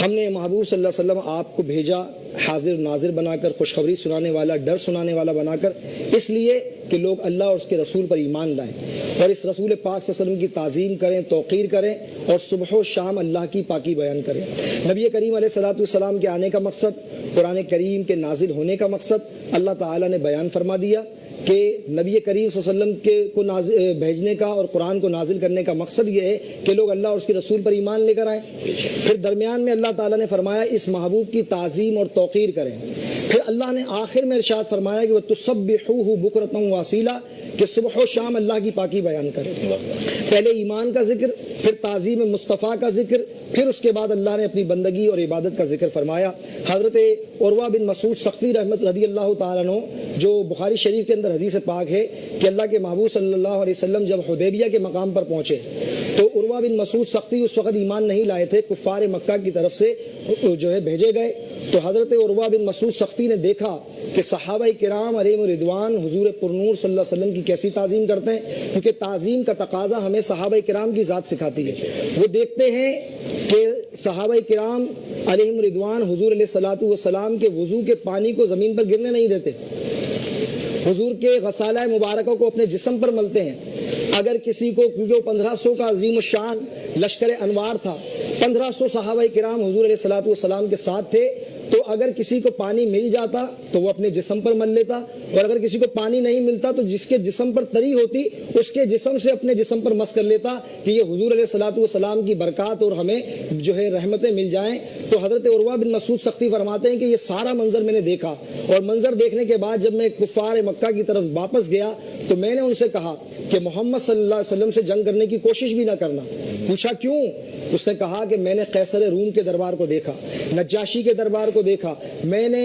ہم نے محبوب صلی اللہ علیہ وسلم آپ کو بھیجا حاضر ناظر بنا کر، خوشخبری سنانے والا، ڈر سنانے والا بنا کر، اس لیے کہ لوگ اللہ اور اس کے رسول پر ایمان لائیں اور اس رسول پاک صلی اللہ علیہ وسلم کی تعظیم کریں، توقیر کریں اور صبح و شام اللہ کی پاکی بیان کریں۔ نبی کریم علیہ الصلوۃ والسلام کے آنے کا مقصد، قرآن کریم کے نازل ہونے کا مقصد اللہ تعالیٰ نے بیان فرما دیا کہ نبی کریم صلی اللہ علیہ وسلم کو بھیجنے کا اور قرآن کو نازل کرنے کا مقصد یہ ہے کہ لوگ اللہ اور اس کے رسول پر ایمان لے کر آئیں۔ پھر درمیان میں اللہ تعالیٰ نے فرمایا اس محبوب کی تعظیم اور توقیر کریں۔ پھر اللہ نے آخر میں ارشاد فرمایا کہ وَتُسَبِّحُوهُ بُكْرَةً وَأَصِيلًا، کہ صبح و شام اللہ کی پاکی بیان کریں۔ پہلے ایمان کا ذکر، پھر تعظیم مصطفیٰ کا ذکر، پھر اس کے بعد اللہ نے اپنی بندگی اور عبادت کا ذکر فرمایا۔ حضرت عروہ بن مسعود ثقفی رضی اللہ تعالیٰ عنہ، جو بخاری شریف کے اندر حدیث پاک ہے کہ اللہ کے محبوب صلی اللہ علیہ وسلم جب حدیبیہ کے مقام پر پہنچے تو عروہ بن مسعود ثقفی اس وقت ایمان نہیں لائے تھے، کفار مکہ کی طرف سے بھیجے گئے۔ تو حضرت عروہ بن مسعود ثقفی نے دیکھا کہ صحابہ کرام علیہم رضوان حضور پرنور صلی اللہ علیہ وسلم کی کیسی تعظیم کرتے ہیں، کیونکہ تعظیم کا تقاضا ہمیں صحابہ کرام کی ذات سکھاتی ہے۔ وہ دیکھتے ہیں کہ صحابہ کرام علیہم رضوان حضور علیہ الصلوۃ والسلام کے وضو کے پانی کو زمین پر گرنے نہیں دیتے، حضور کے غسالہ مبارکہ کو اپنے جسم پر ملتے ہیں۔ اگر کسی کو، کیونکہ 1500 کا عظیم الشان لشکر انوار تھا، 1500 صحابہ کرام حضور علیہ الصلوۃ والسلام کے ساتھ تھے، تو اگر کسی کو پانی مل جاتا تو وہ اپنے جسم پر مل لیتا، اور اگر کسی کو پانی نہیں ملتا تو جس کے جسم پر تری ہوتی اس کے جسم سے اپنے جسم پر مس کر لیتا کہ یہ حضور علیہ الصلوۃ والسلام کی برکات اور ہمیں رحمتیں مل جائیں۔ تو حضرت عروہ بن مسعود ثقفی فرماتے ہیں کہ یہ سارا منظر میں نے دیکھا، اور منظر دیکھنے کے بعد جب میں کفار مکہ کی طرف واپس گیا تو میں نے ان سے کہا کہ محمد صلی اللہ علیہ وسلم سے جنگ کرنے کی کوشش بھی نہ کرنا۔ پوچھا کیوں؟ اس نے کہا کہ میں نے قیصر روم کے دربار کو دیکھا، نجاشی کے دربار کو دیکھا، میں نے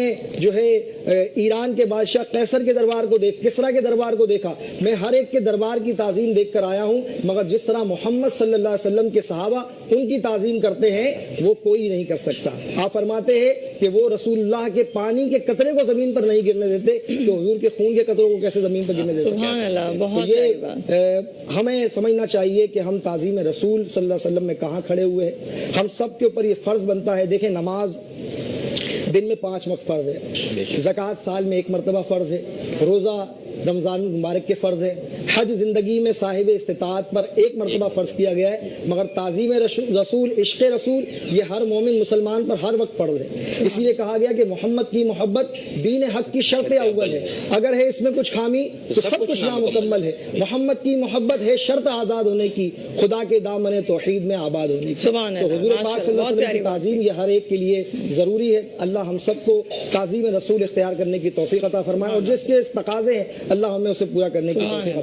ایران کے بادشاہ قیصر کے دربار کو کسریٰ کے دربار کو دیکھا، میں ہر ایک کے دربار کی تعظیم دیکھ کر آیا ہوں، مگر جس طرح محمد صلی اللہ علیہ وسلم کے صحابہ ان کی تعظیم کرتے ہیں وہ کوئی نہیں کر سکتا۔ آپ فرماتے ہیں کہ وہ رسول اللہ کے پانی کے قطرے کو زمین پر نہیں گرنے دیتے، تو حضور کے خون کے قطروں کو کیسے زمین پر گرنے دے سکتے؟ سبحان اللہ، بہت یہ ہمیں سمجھنا چاہیے کہ ہم تعظیم رسول صلی اللہ علیہ وسلم میں کہاں کھڑے ہوئے ہیں۔ ہم سب کے اوپر یہ فرض بنتا ہے۔ دیکھیں، نماز دن میں 5 وقت فرض ہے، زکوٰۃ سال میں 1 مرتبہ فرض ہے، روزہ رمضان مبارک کے فرض ہے، حج زندگی میں صاحب استطاعت پر 1 مرتبہ فرض کیا گیا ہے، مگر تعظیم رسول، عشق رسول، یہ ہر مومن مسلمان پر ہر وقت فرض ہے۔ اسی لیے کہا گیا کہ محمد کی محبت دین حق کی شرط اول ہے، اگر ہے اس میں کچھ خامی تو سب کچھ نامکمل ہے۔ محمد کی محبت ہے شرط آزاد ہونے کی، خدا کے دامن توحید میں آباد ہونے کی۔ تو حضور پاک صلی اللہ علیہ وسلم کی تعظیم یہ ہر ایک کے لیے ضروری ہے۔ اللہ ہم سب کو تعظیم رسول اختیار کرنے کی توفیق عطا فرمائے، اور جس کے تقاضے ہیں اللہ ہمیں اسے پورا کرنے کی توفیق